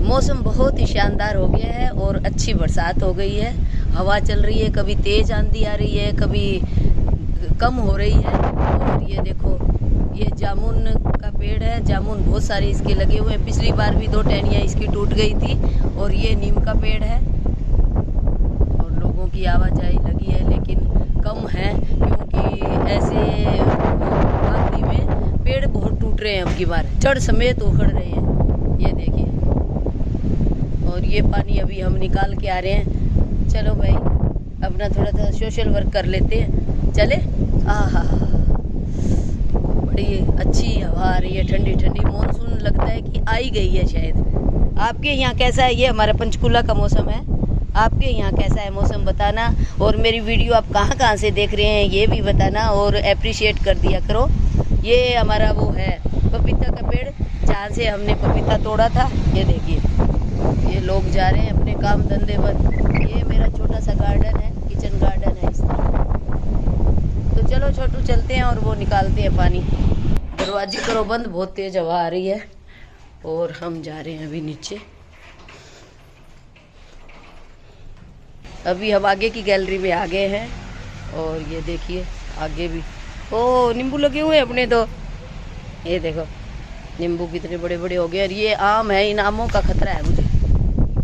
मौसम बहुत ही शानदार हो गया है और अच्छी बरसात हो गई है। हवा चल रही है, कभी तेज आंधी आ रही है, कभी कम हो रही है। और ये देखो, ये जामुन का पेड़ है। जामुन बहुत सारे इसके लगे हुए हैं। पिछली बार भी 2 टहनियाँ इसकी टूट गई थी। और ये नीम का पेड़ है और लोगों की आवाजाही लगी है, लेकिन कम है क्योंकि ऐसे आंधी में पेड़ बहुत टूट रहे हैं। अब की बार जड़ समेत उखड़ रहे हैं, ये देखिए। और ये पानी अभी हम निकाल के आ रहे हैं। चलो भाई, अपना थोड़ा सा सोशल वर्क कर लेते हैं, चले। आहा, बड़ी अच्छी हवा आ रही है, ठंडी ठंडी। मॉनसून लगता है कि आई गई है शायद। आपके यहाँ कैसा है? ये हमारा पंचकूला का मौसम है। आपके यहाँ कैसा है मौसम बताना। और मेरी वीडियो आप कहाँ कहाँ से देख रहे हैं ये भी बताना और अप्रिशिएट कर दिया करो। ये हमारा वो है पपीता का पेड़, जहाँ से हमने पपीता तोड़ा था। ये देखिए, ये लोग जा रहे हैं अपने काम धंधे पर। ये मेरा छोटा सा गार्डन है, किचन गार्डन है इसका। तो चलो छोटू, चलते हैं और वो निकालते हैं पानी। दरवाजे करो बंद, बहुत तेज हवा आ रही है। और हम जा रहे हैं अभी नीचे। अभी हम आगे की गैलरी में आ गए हैं। और ये देखिए आगे भी ओ नींबू लगे हुए हैं अपने। तो ये देखो नींबू कितने बड़े बड़े हो गए। और ये आम है, इन आमों का खतरा है मुझे,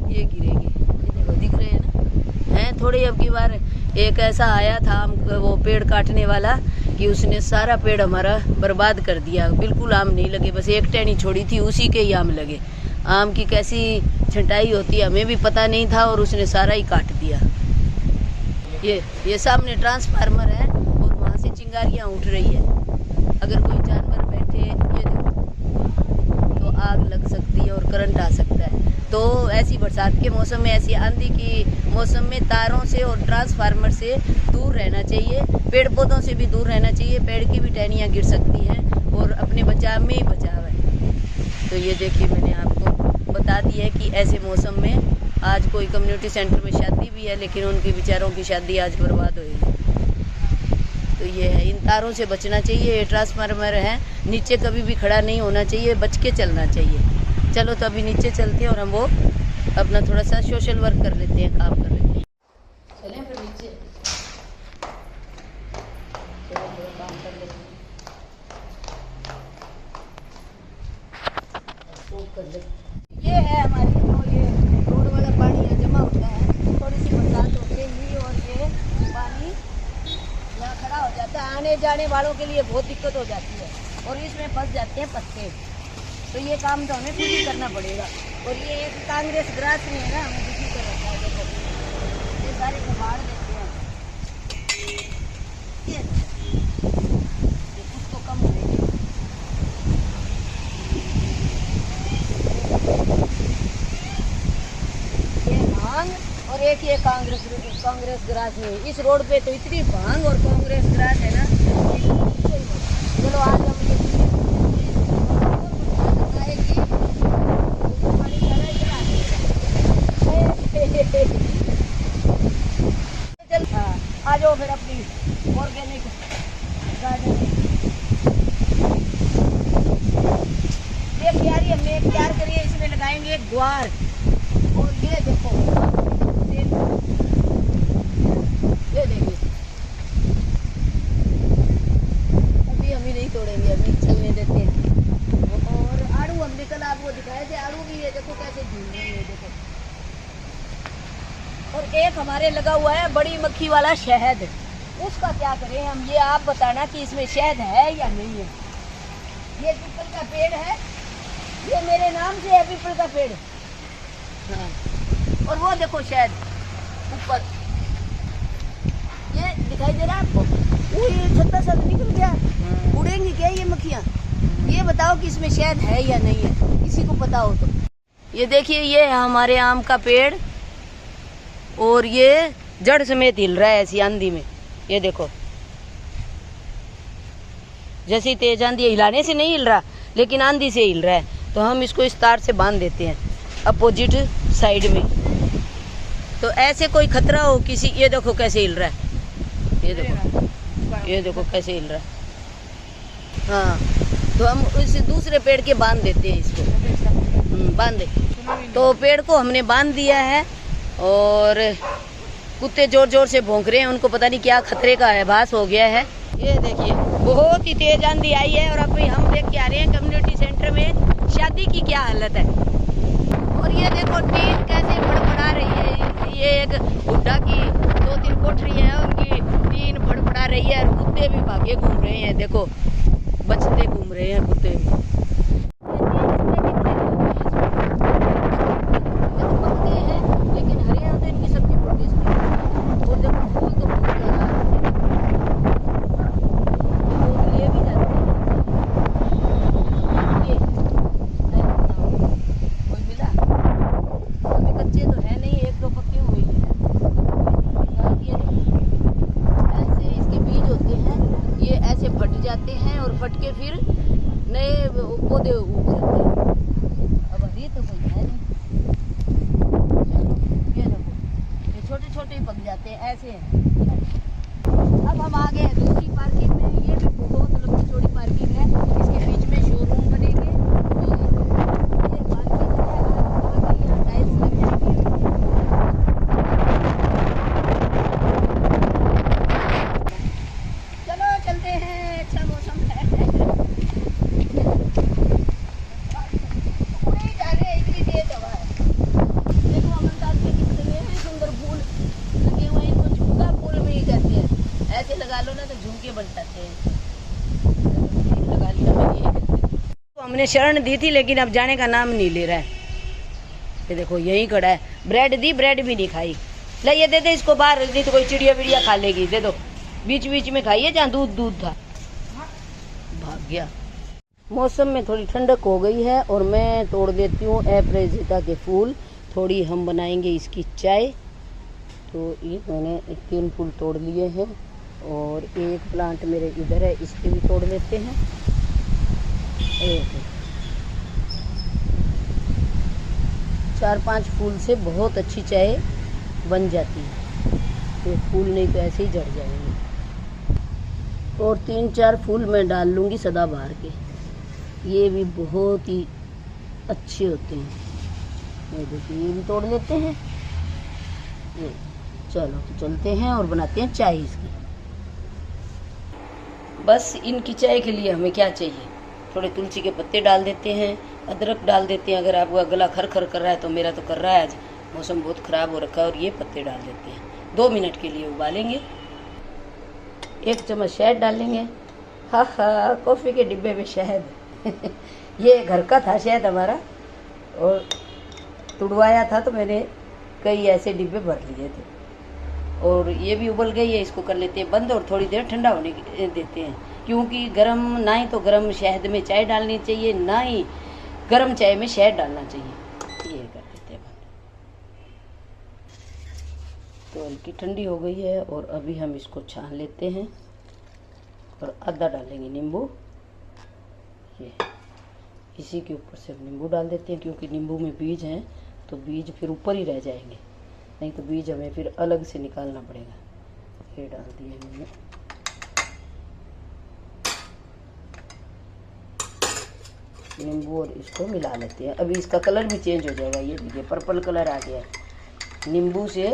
ये गिरेगी। ये देखो, दिख रहे हैं ना, हैं थोड़ी। अब की बार एक ऐसा आया था आम वो पेड़ काटने वाला कि उसने सारा पेड़ हमारा बर्बाद कर दिया। बिल्कुल आम नहीं लगे, बस एक टहनी छोड़ी थी, उसी के ही आम लगे। आम की कैसी छंटाई होती है हमें भी पता नहीं था, और उसने सारा ही काट दिया। ये सामने ट्रांसफार्मर है और वहाँ से चिंगारियाँ उठ रही है। अगर कोई जानवर बैठे, ये देखो, तो आग लग सकती है और करंट आ सकता है। तो ऐसी बरसात के मौसम में, ऐसी आंधी की मौसम में तारों से और ट्रांसफार्मर से दूर रहना चाहिए। पेड़ पौधों से भी दूर रहना चाहिए। पेड़ की भी टहनियाँ गिर सकती हैं और अपने बचाव में ही बचाव है। तो ये देखिए, मैंने आपको बता दिया है कि ऐसे मौसम में आज कोई कम्युनिटी सेंटर में शादी भी है, लेकिन उनके बेचारों की शादी आज बर्बाद हुई। तो ये है, इन तारों से बचना चाहिए। ये ट्रांसफार्मर है, नीचे कभी भी खड़ा नहीं होना चाहिए, बच के चलना चाहिए। चलो तो अभी नीचे चलते हैं और हम वो अपना थोड़ा सा सोशल वर्क कर लेते हैं, काम कर लेते हैं। चलें फिर नीचे, चलो थोड़ा काम कर लेते हैं, कर लेते। ये है हमारी जो ये रोड वाला पानी यहाँ जमा होता है, थोड़ी सी बरसात होते ही और ये पानी यहाँ खड़ा हो जाता है। आने जाने वालों के लिए बहुत दिक्कत हो जाती है और इसमें फंस जाते हैं पत्ते। तो ये काम तो हमें खुद ही करना पड़ेगा। और ये एक कांग्रेस ग्रास नहीं है ना, हमें किसी कर रखा है। देखो ये सारे कबाड़ देते हैं, ये कुछ तो कम हो रही है। ये भांग और एक ये कांग्रेस ग्रास नहीं। इस रोड पे तो इतनी भांग और कांग्रेस ग्रास है ना। चलो आज हम ये चल आ जाओ फिर अपनी ऑर्गेनिक गार्डन। ये क्यारी हमने तैयार करी है, इसमें लगाएंगे ग्वार। और ये देखो, ये देखिए, अभी हम ही नहीं तोड़ेंगे, अभी चलने देते हैं। और आड़ू हमने कल आपको दिखाए थे, आड़ू भी ये देखो कैसे झूल रहे हैं, देखो। और एक हमारे लगा हुआ है बड़ी मक्खी वाला शहद, उसका क्या करें हम, ये आप बताना कि इसमें शहद है या नहीं है। ये पीपल का पेड़ है, ये मेरे नाम से है पीपल का पेड़। हाँ, और वो देखो शहद ऊपर, ये दिखाई दे रहा है आपको? वो ये छत्ता सा निकल गया, उड़ेंगी क्या ये मक्खियाँ? ये बताओ कि इसमें शहद है या नहीं है, किसी को पता हो तो। ये देखिए, ये है हमारे आम का पेड़ और ये जड़ समेत हिल रहा है ऐसी आंधी में। ये देखो, जैसी तेज आंधी, हिलाने से नहीं हिल रहा लेकिन आंधी से हिल रहा है। तो हम इसको इस तार से बांध देते हैं अपोजिट साइड में। तो ऐसे कोई खतरा हो किसी, ये देखो कैसे हिल रहा है, ये देखो कैसे हिल रहा है। हाँ, तो हम इस दूसरे पेड़ के बांध देते हैं इसको, बांध दे। तो पेड़ को हमने बांध दिया है और कुत्ते जोर जोर से भौंक रहे हैं, उनको पता नहीं क्या खतरे का आभास हो गया है। ये देखिए बहुत ही तेज आंधी आई है और अभी हम देख के आ रहे हैं कम्युनिटी सेंटर में शादी की क्या हालत है। और ये देखो टीन कैसे फड़फड़ा रही है, ये एक बुड्ढा की 2-3 कोठरी है, उनकी टीन फड़फड़ा रही है और कुत्ते भी भागे घूम रहे हैं। देखो बचते घूम रहे हैं कुत्ते भी। लेकिन हरे होते हैं, इनकी सब्जी बहुत टेस्टी है। और देखो फूल तो बहुत ज्यादा लिए भी जाते हैं। ये कोई मिला अभी कच्चे तो है नहीं, 1-2 पक्के हुए ही है। ऐसे इसके बीज होते हैं, ये ऐसे फट जाते हैं और फट के फिर नए पौधे उग जाते हैं। अब अभी तो कोई है नहीं। ये देखो ये छोटे छोटे ही पक जाते हैं, ऐसे हैं। अब हम आ गए दूसरी पार्किंग में। ये भी बहुत लंबी चौड़ी पार्किंग है, इसके बीच में शोरूम बनेंगे। और ये पार्किंग है, आज यहाँ टाइल्स लग जाएंगे। चलो चलते हैं, अच्छा मौसम है। उड़े ही जा रहे हैं, इतनी तेज हवा है। देखो अमरताज के कितने हैं सुंदर फूल लगे हुए हैं, इनको झुमका फूल भी कहते हैं। ऐसे लगा लो ना तो झुमके बन जाते हैं। लगा लिया मैंने। तो हमने शरण दी थी लेकिन अब जाने का नाम नहीं ले रहा है। ये देखो यहीं खड़ा है, ब्रेड दी, ब्रेड भी नहीं खाई। ले ये दे दे इसको बाहर, नहीं तो कोई चिड़िया विड़िया खा लेगी। दे दो, बीच बीच में खाइए जहाँ दूध दूध था। भाग गया। मौसम में थोड़ी ठंडक हो गई है और मैं तोड़ देती हूँ एपरेजिता के फूल। थोड़ी हम बनाएंगे इसकी चाय। तो ये मैंने 3 फूल तोड़ लिए हैं और एक प्लांट मेरे इधर है, इसके भी तोड़ लेते हैं। 4-5 फूल से बहुत अच्छी चाय बन जाती है। तो फूल नहीं तो ऐसे ही झड़ जाएंगे। और 3-4 फूल मैं डाल लूँगी सदाबहार के, ये भी बहुत ही अच्छे होते हैं। ये देखिए ये भी तोड़ लेते हैं। ये चलो तो चलते हैं और बनाते हैं चाय इसकी। बस इनकी चाय के लिए हमें क्या चाहिए, थोड़े तुलसी के पत्ते डाल देते हैं, अदरक डाल देते हैं। अगर आपका गला खर खर कर रहा है तो मेरा तो कर रहा है, आज मौसम बहुत ख़राब हो रखा है। और ये पत्ते डाल देते हैं, 2 मिनट के लिए उबालेंगे। 1 चम्मच शहद डालेंगे। हाँ हाँ कॉफ़ी के डिब्बे में शहद ये घर का था शहद हमारा, और तुड़वाया था तो मैंने कई ऐसे डिब्बे भर लिए थे। और ये भी उबल गई है, इसको कर लेते हैं बंद और थोड़ी देर ठंडा होने देते हैं। क्योंकि गरम ना ही तो गरम शहद में चाय डालनी चाहिए, ना ही गरम चाय में शहद डालना चाहिए। ये कर देते हैं बंद। तो हल्की ठंडी हो गई है और अभी हम इसको छान लेते हैं और आधा डालेंगे नींबू। ये इसी के ऊपर से हम नींबू डाल देते हैं, क्योंकि नींबू में बीज हैं तो बीज फिर ऊपर ही रह जाएंगे, नहीं तो बीज हमें फिर अलग से निकालना पड़ेगा। ये डाल दिए हमने। नींबू और इसको मिला लेते हैं। अभी इसका कलर भी चेंज हो जाएगा। ये देखिए पर्पल कलर आ गया है, नींबू से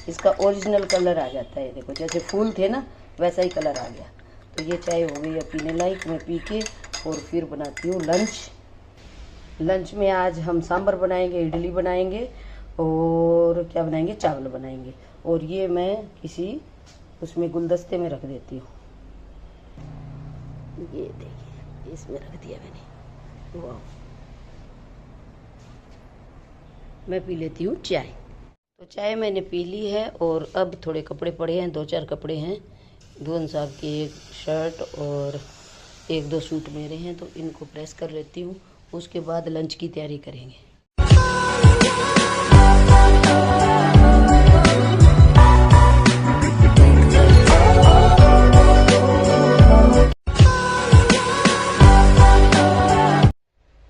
इसका ओरिजिनल कलर आ जाता है। देखो जैसे फूल थे ना वैसा ही कलर आ गया। तो ये चाय हो गई है पीने लायक। मैं पी के और फिर बनाती हूँ लंच में आज हम सांभर बनाएंगे, इडली बनाएंगे और क्या बनाएंगे, चावल बनाएंगे। और ये मैं किसी उसमें गुलदस्ते में रख देती हूँ। ये देखिए इसमें रख दिया मैंने। वाह, मैं पी लेती हूँ चाय। तो चाय मैंने पी ली है और अब थोड़े कपड़े पड़े हैं, 2-4 कपड़े हैं। धुवन साहब की एक शर्ट और 1-2 सूट मेरे हैं, तो इनको प्रेस कर लेती हूँ। उसके बाद लंच की तैयारी करेंगे।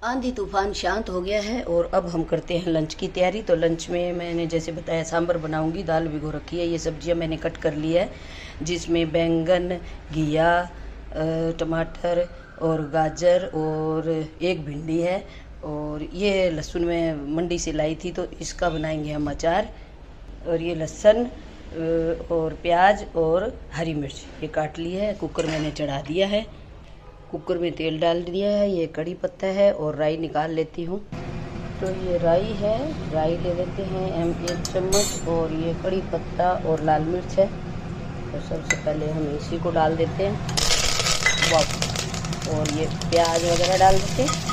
आंधी तूफान शांत हो गया है और अब हम करते हैं लंच की तैयारी। तो लंच में मैंने जैसे बताया सांभर बनाऊंगी, दाल भिगो रखी है। ये सब्जियां मैंने कट कर ली है, जिसमें बैंगन, घिया, टमाटर और गाजर और एक भिंडी है और ये लहसुन मैं मंडी से लाई थी, तो इसका बनाएंगे हम अचार। और ये लहसुन और प्याज और हरी मिर्च ये काट ली है, कुकर मैंने चढ़ा दिया है। कुकर में तेल डाल दिया है, ये कड़ी पत्ता है और राई निकाल लेती हूँ। तो ये राई है, राई ले लेते हैं 1 चम्मच, और ये कड़ी पत्ता और लाल मिर्च है। तो सबसे पहले हम इसी को डाल देते हैं, और ये प्याज वगैरह डाल देते हैं।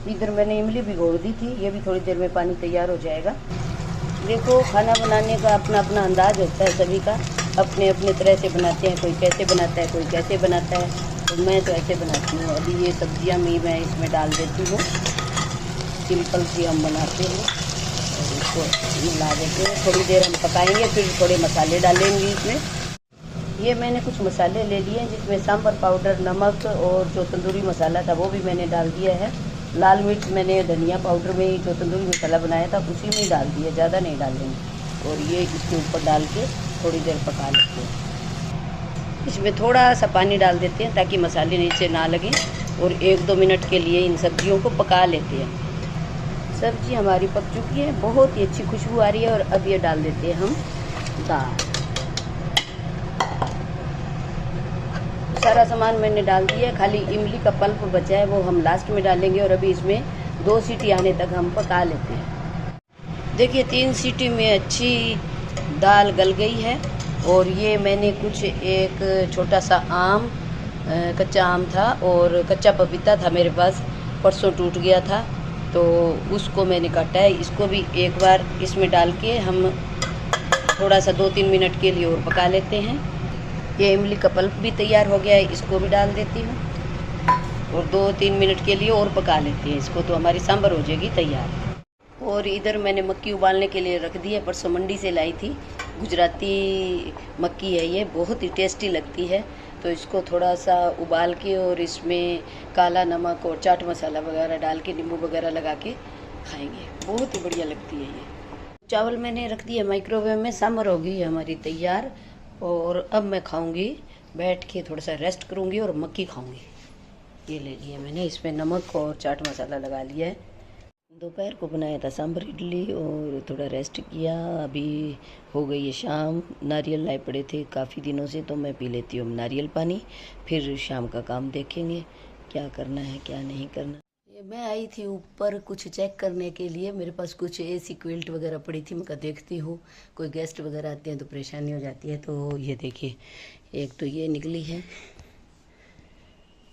इधर मैंने इमली भिगो दी थी, ये भी थोड़ी देर में पानी तैयार हो जाएगा। देखो, खाना बनाने का अपना अपना अंदाज होता है, सभी का अपने अपने तरह से बनाते हैं। कोई कैसे बनाता है, कोई कैसे बनाता है, तो मैं तो ऐसे बनाती हूँ। अभी ये सब्जियाँ मैं इसमें डाल देती हूँ, सिंपल सी हम बनाते हैं। और इसको मिला देते हैं, थोड़ी देर हम पकाएंगे, फिर थोड़े मसाले डालेंगे इसमें। ये मैंने कुछ मसाले ले लिए हैं, जिसमें सांभर पाउडर, नमक और जो तंदूरी मसाला था वो भी मैंने डाल दिया है। लाल मिर्च मैंने धनिया पाउडर में ही जो तंदूरी मसाला बनाया था उसी में ही डाल दिया, ज़्यादा नहीं डालेंगे। और ये इसके ऊपर डाल के थोड़ी देर पका लेते हैं। इसमें थोड़ा सा पानी डाल देते हैं ताकि मसाले नीचे ना लगें, और 1-2 मिनट के लिए इन सब्जियों को पका लेते हैं। सब्जी हमारी पक चुकी है, बहुत ही अच्छी खुशबू आ रही है। और अब ये डाल देते हैं हम दाल। सारा सामान मैंने डाल दिया, खाली इमली का पल्प बचा है, वो हम लास्ट में डालेंगे। और अभी इसमें 2 सीटी आने तक हम पका लेते हैं। देखिए, 3 सीटी में अच्छी दाल गल गई है। और ये मैंने कुछ एक छोटा सा आम, कच्चा आम था और कच्चा पपीता था मेरे पास, परसों टूट गया था, तो उसको मैंने काटा है। इसको भी एक बार इसमें डाल के हम थोड़ा सा 2-3 मिनट के लिए और पका लेते हैं। ये इमली का पल्प भी तैयार हो गया है, इसको भी डाल देती हूँ और 2-3 मिनट के लिए और पका लेते हैं इसको, तो हमारी सांभर हो जाएगी तैयार। और इधर मैंने मक्की उबालने के लिए रख दी है, परसों मंडी से लाई थी। गुजराती मक्की है, ये बहुत ही टेस्टी लगती है। तो इसको थोड़ा सा उबाल के और इसमें काला नमक और चाट मसाला वगैरह डाल के, नींबू वगैरह लगा के खाएंगे, बहुत ही बढ़िया लगती है ये। चावल मैंने रख दिया माइक्रोवेव में, सांभर हो गई है हमारी तैयार। और अब मैं खाऊंगी, बैठ के थोड़ा सा रेस्ट करूंगी और मक्की खाऊंगी। ये ले लिया मैंने, इसमें नमक और चाट मसाला लगा लिया है। दोपहर को बनाया था सांभर इडली और थोड़ा रेस्ट किया। अभी हो गई है शाम, नारियल लाए पड़े थे काफ़ी दिनों से, तो मैं पी लेती हूँ नारियल पानी। फिर शाम का काम देखेंगे, क्या करना है क्या नहीं करना। मैं आई थी ऊपर कुछ चेक करने के लिए, मेरे पास कुछ एसी क्विल्ट वगैरह पड़ी थी। मैं कहा देखती हूँ, कोई गेस्ट वगैरह आते हैं तो परेशानी हो जाती है। तो ये देखिए, एक तो ये निकली है,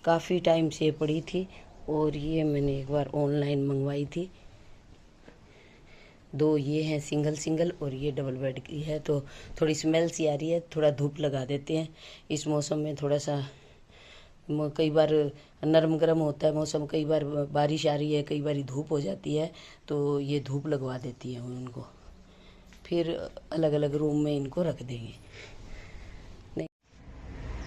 काफ़ी टाइम से पड़ी थी। और ये मैंने एक बार ऑनलाइन मंगवाई थी। 2 ये हैं सिंगल, और ये डबल बेड की है। तो थोड़ी स्मेल सी आ रही है, थोड़ा धूप लगा देते हैं। इस मौसम में थोड़ा सा कई बार नरम गरम होता है मौसम, कई बार बारिश आ रही है, कई बार धूप हो जाती है, तो ये धूप लगवा देती है उनको। फिर अलग अलग रूम में इनको रख देंगे।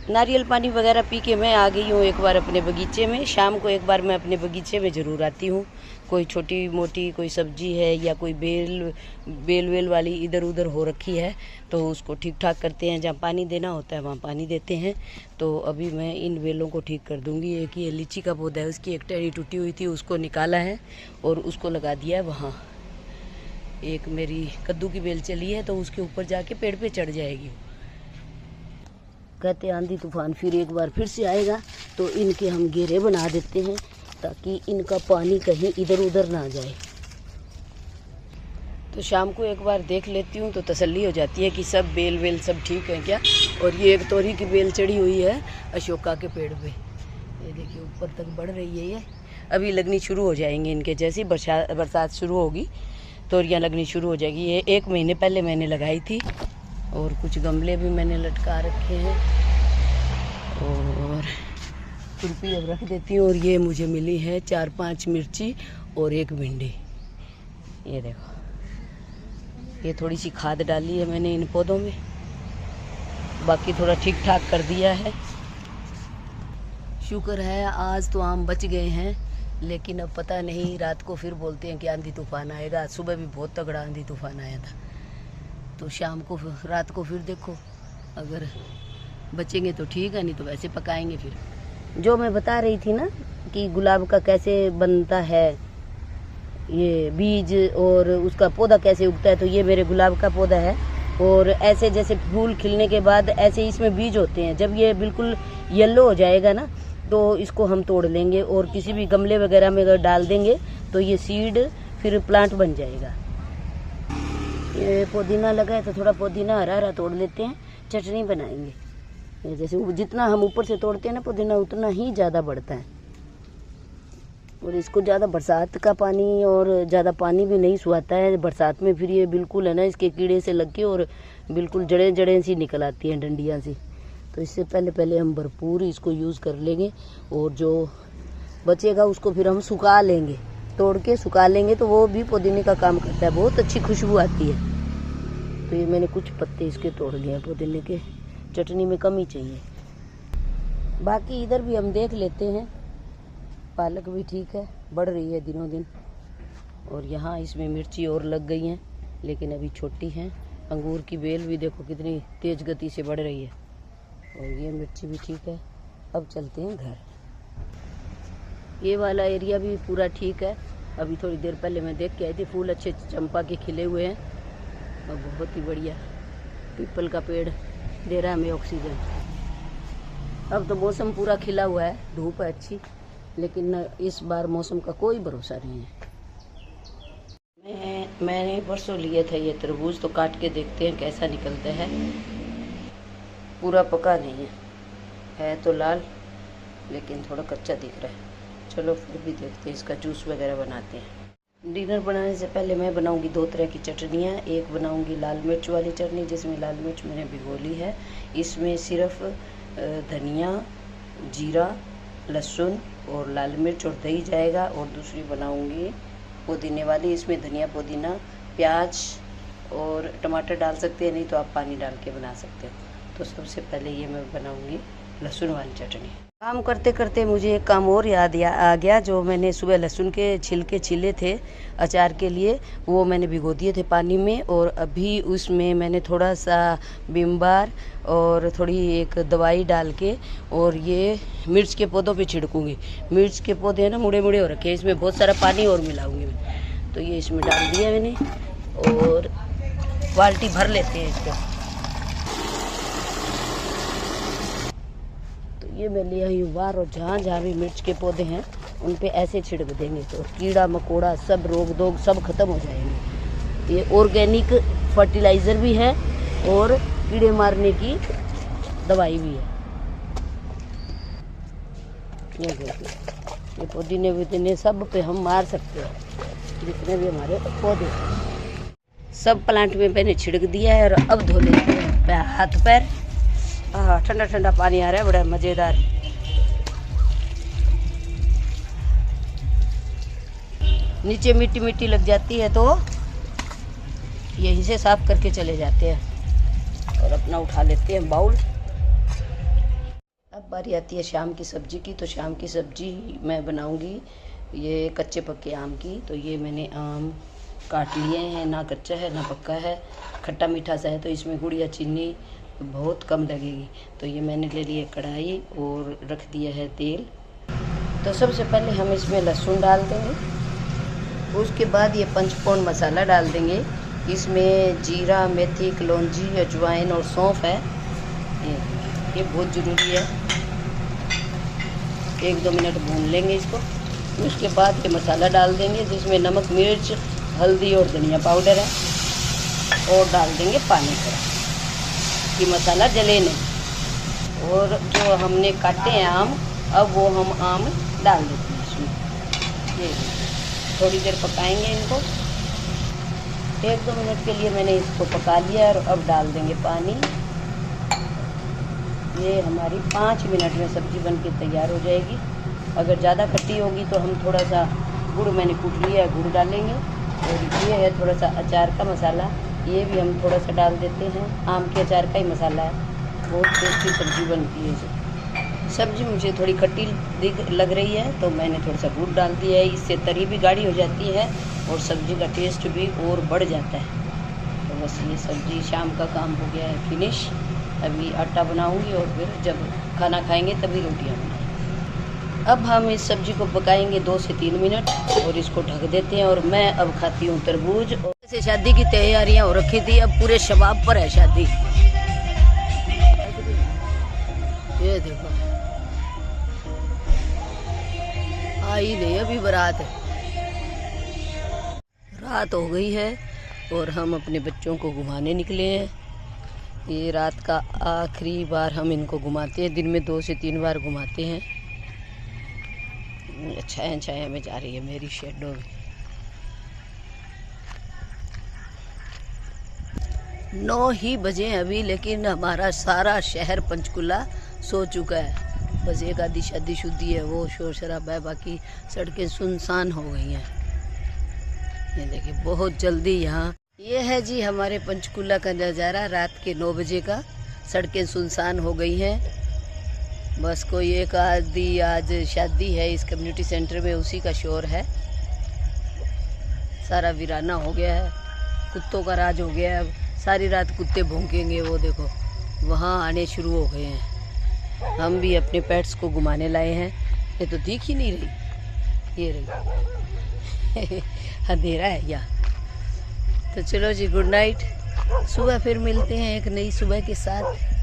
नारियल पानी वगैरह पी के मैं आ गई हूँ एक बार अपने बगीचे में। शाम को एक बार मैं अपने बगीचे में ज़रूर आती हूँ। कोई छोटी मोटी कोई सब्जी है या कोई बेल वाली इधर उधर हो रखी है, तो उसको ठीक ठाक करते हैं। जहाँ पानी देना होता है वहाँ पानी देते हैं। तो अभी मैं इन बेलों को ठीक कर दूँगी। एक ये लीची का पौधा है, उसकी एक टहनी टूटी हुई थी, उसको निकाला है और उसको लगा दिया है वहाँ। एक मेरी कद्दू की बेल चली है, तो उसके ऊपर जाके पेड़ पे चढ़ जाएगी। कहते आंधी तूफान फिर एक बार फिर से आएगा, तो इनके हम घेरे बना देते हैं ताकि इनका पानी कहीं इधर उधर ना जाए। तो शाम को एक बार देख लेती हूँ तो तसल्ली हो जाती है कि सब बेल सब ठीक है क्या। और ये एक तोरी की बेल चढ़ी हुई है अशोका के पेड़ पे, ये देखिए ऊपर तक बढ़ रही है। ये अभी लगनी शुरू हो जाएंगे इनके, जैसी बरसात शुरू होगी तोरियाँ लगनी शुरू हो जाएगी। ये 1 महीने पहले मैंने लगाई थी। और कुछ गमले भी मैंने लटका रखे हैं और खुरपी अब रख देती हूँ। और ये मुझे मिली है 4-5 मिर्ची और 1 भिंडी। ये देखो, ये थोड़ी सी खाद डाली है मैंने इन पौधों में, बाकी थोड़ा ठीक ठाक कर दिया है। शुक्र है आज तो आम बच गए हैं, लेकिन अब पता नहीं रात को फिर बोलते हैं कि आंधी तूफान आएगा। सुबह भी बहुत तगड़ा आंधी तूफान आया था, तो शाम को रात को फिर देखो, अगर बचेंगे तो ठीक है, नहीं तो वैसे पकाएंगे। फिर जो मैं बता रही थी ना कि गुलाब का कैसे बनता है ये बीज और उसका पौधा कैसे उगता है। तो ये मेरे गुलाब का पौधा है और ऐसे जैसे फूल खिलने के बाद ऐसे इसमें बीज होते हैं। जब ये बिल्कुल येलो हो जाएगा ना तो इसको हम तोड़ लेंगे और किसी भी गमले वगैरह में अगर डाल देंगे तो ये सीड फिर प्लांट बन जाएगा। ये पुदीना लगा है तो थोड़ा पुदीना हरा हरा तोड़ लेते हैं, चटनी बनाएंगे। जैसे जितना हम ऊपर से तोड़ते हैं ना पुदीना उतना ही ज़्यादा बढ़ता है। और इसको ज़्यादा बरसात का पानी और ज़्यादा पानी भी नहीं सुहाता है। बरसात में फिर ये बिल्कुल है ना इसके कीड़े से लग के और बिल्कुल जड़ें जड़ें सी निकल आती हैं, डंडियाँ सी। तो इससे पहले हम भरपूर इसको यूज़ कर लेंगे और जो बचेगा उसको फिर हम सुखा लेंगे, तोड़ के सुखा लेंगे तो वो भी पुदीने का काम करता है। बहुत अच्छी खुशबू आती है। तो ये मैंने कुछ पत्ते इसके तोड़ लिए हैं पुदीने के, चटनी में कम ही चाहिए। बाकी इधर भी हम देख लेते हैं, पालक भी ठीक है, बढ़ रही है दिनों दिन। और यहाँ इसमें मिर्ची और लग गई हैं लेकिन अभी छोटी हैं। अंगूर की बेल भी देखो कितनी तेज़ गति से बढ़ रही है। और ये मिर्ची भी ठीक है। अब चलते हैं घर। ये वाला एरिया भी पूरा ठीक है। अभी थोड़ी देर पहले मैं देख के आई थी, फूल अच्छे चंपा के खिले हुए हैं और बहुत ही बढ़िया पीपल का पेड़ दे रहा है हमें ऑक्सीजन। अब तो मौसम पूरा खिला हुआ है, धूप है अच्छी, लेकिन इस बार मौसम का कोई भरोसा नहीं है। मैंने परसों लिया था ये तरबूज, तो काट के देखते हैं कैसा निकलता है। पूरा पका नहीं है तो लाल, लेकिन थोड़ा कच्चा दिख रहा है। चलो फिर भी देखते हैं, इसका जूस वगैरह बनाते हैं। डिनर बनाने से पहले मैं बनाऊंगी 2 तरह की चटनियाँ। एक बनाऊंगी लाल मिर्च वाली चटनी, जिसमें लाल मिर्च मैंने भिगो ली है। इसमें सिर्फ धनिया, जीरा, लहसुन और लाल मिर्च और दही जाएगा। और दूसरी बनाऊंगी पुदीने वाली, इसमें धनिया, पुदीना, प्याज और टमाटर डाल सकते हैं, नहीं तो आप पानी डाल के बना सकते हो। तो सबसे पहले ये मैं बनाऊंगी लहसुन वाली चटनी। काम करते करते मुझे एक काम और याद आ गया। जो मैंने सुबह लहसुन के छिलके छिले थे अचार के लिए, वो मैंने भिगो दिए थे पानी में। और अभी उसमें मैंने थोड़ा सा विम बार और थोड़ी एक दवाई डाल के और ये मिर्च के पौधों पे छिड़कूंगी। मिर्च के पौधे हैं ना मुड़े मुड़े हो रखे हैं, इसमें बहुत सारा पानी और मिलाऊंगी मैं। तो ये इसमें डाल दिया मैंने और बाल्टी भर लेते हैं इसको। ये मैं ले आई हूँ बाहर, और जहाँ जहाँ भी मिर्च के पौधे हैं उन पे ऐसे छिड़क देंगे तो कीड़ा मकोड़ा सब रोग धोग सब खत्म हो जाएंगे। ये ऑर्गेनिक फर्टिलाइज़र भी है और कीड़े मारने की दवाई भी है। ये देखिए, ये पुदीने वुदीने सब पे हम मार सकते हैं, जितने भी हमारे पौधे सब प्लांट में मैंने छिड़क दिया है। और अब धो लेते हैं हाथ पैर। हाँ, ठंडा ठंडा पानी आ रहा है, बड़ा मज़ेदार। नीचे मिट्टी मिट्टी लग जाती है तो यहीं से साफ करके चले जाते हैं और अपना उठा लेते हैं बाउल। अब बारी आती है शाम की सब्जी की। तो शाम की सब्जी मैं बनाऊंगी ये कच्चे पक्के आम की। तो ये मैंने आम काट लिए हैं, ना कच्चा है ना पक्का है, खट्टा मीठा सा है। तो इसमें गुड़ या चीनी बहुत कम लगेगी। तो ये मैंने ले लिए कढ़ाई और रख दिया है तेल। तो सबसे पहले हम इसमें लहसुन डाल देंगे, उसके बाद ये पंचफोड़न मसाला डाल देंगे। इसमें जीरा, मेथी, कलौंजी, अजवाइन और सौंफ है। ये बहुत ज़रूरी है। 1-2 मिनट भून लेंगे इसको। उसके बाद ये मसाला डाल देंगे, जिसमें नमक, मिर्च, हल्दी और धनिया पाउडर है। और डाल देंगे पानी का कि मसाला जले नहीं। और जो हमने काटे हैं आम, अब वो हम आम डाल देते हैं इसमें। ये थोड़ी देर पकाएंगे इनको। 1-2 मिनट के लिए मैंने इसको पका लिया और अब डाल देंगे पानी। ये हमारी 5 मिनट में सब्ज़ी बनके तैयार हो जाएगी। अगर ज़्यादा खट्टी होगी तो हम थोड़ा सा गुड़, मैंने कूट लिया है, गुड़ डालेंगे। और ये है थोड़ा सा अचार का मसाला, ये भी हम थोड़ा सा डाल देते हैं। आम के अचार का ही मसाला है, बहुत टेस्टी सब्ज़ी बनती है इसे। सब्ज़ी मुझे थोड़ी खट्टी लग रही है तो मैंने थोड़ा सा गुड़ डाल दिया है। इससे तरी भी गाढ़ी हो जाती है और सब्ज़ी का टेस्ट भी और बढ़ जाता है। तो बस ये सब्ज़ी शाम का काम हो गया है फिनिश। अभी आटा बनाऊंगी और फिर जब खाना खाएंगे तभी रोटियां बनाएंगे। अब हम इस सब्जी को पकाएंगे 2 से 3 मिनट और इसको ढक देते हैं। और मैं अब खाती हूँ तरबूज। से शादी की तैयारियां हो रखी थी, अब पूरे शबाब पर है शादी। ये देखो आई नहीं अभी बारात, रात हो गई है और हम अपने बच्चों को घुमाने निकले हैं। ये रात का आखिरी बार हम इनको घुमाते हैं, दिन में 2 से 3 बार घुमाते हैं। छाया छाया में जा रही है मेरी शेडो में। 9 ही बजे हैं अभी, लेकिन हमारा सारा शहर पंचकुला सो चुका है। बस एक आधी शादी शुद्धि है, वो शोर शराबा है, बाकी सड़कें सुनसान हो गई हैं। ये देखिए बहुत जल्दी यहाँ, ये है जी हमारे पंचकुला का नज़ारा रात के 9 बजे का। सड़कें सुनसान हो गई हैं, बस कोई एक आधी आज शादी है इस कम्युनिटी सेंटर में, उसी का शोर है। सारा वीराना हो गया है, कुत्तों का राज हो गया है। अब सारी रात कुत्ते भौंकेंगे, वो देखो वहाँ आने शुरू हो गए हैं। हम भी अपने पेट्स को घुमाने लाए हैं। ये तो दिख ही नहीं रही, ये रही अंधेरा है यहाँ। तो चलो जी, गुड नाइट। सुबह फिर मिलते हैं एक नई सुबह के साथ।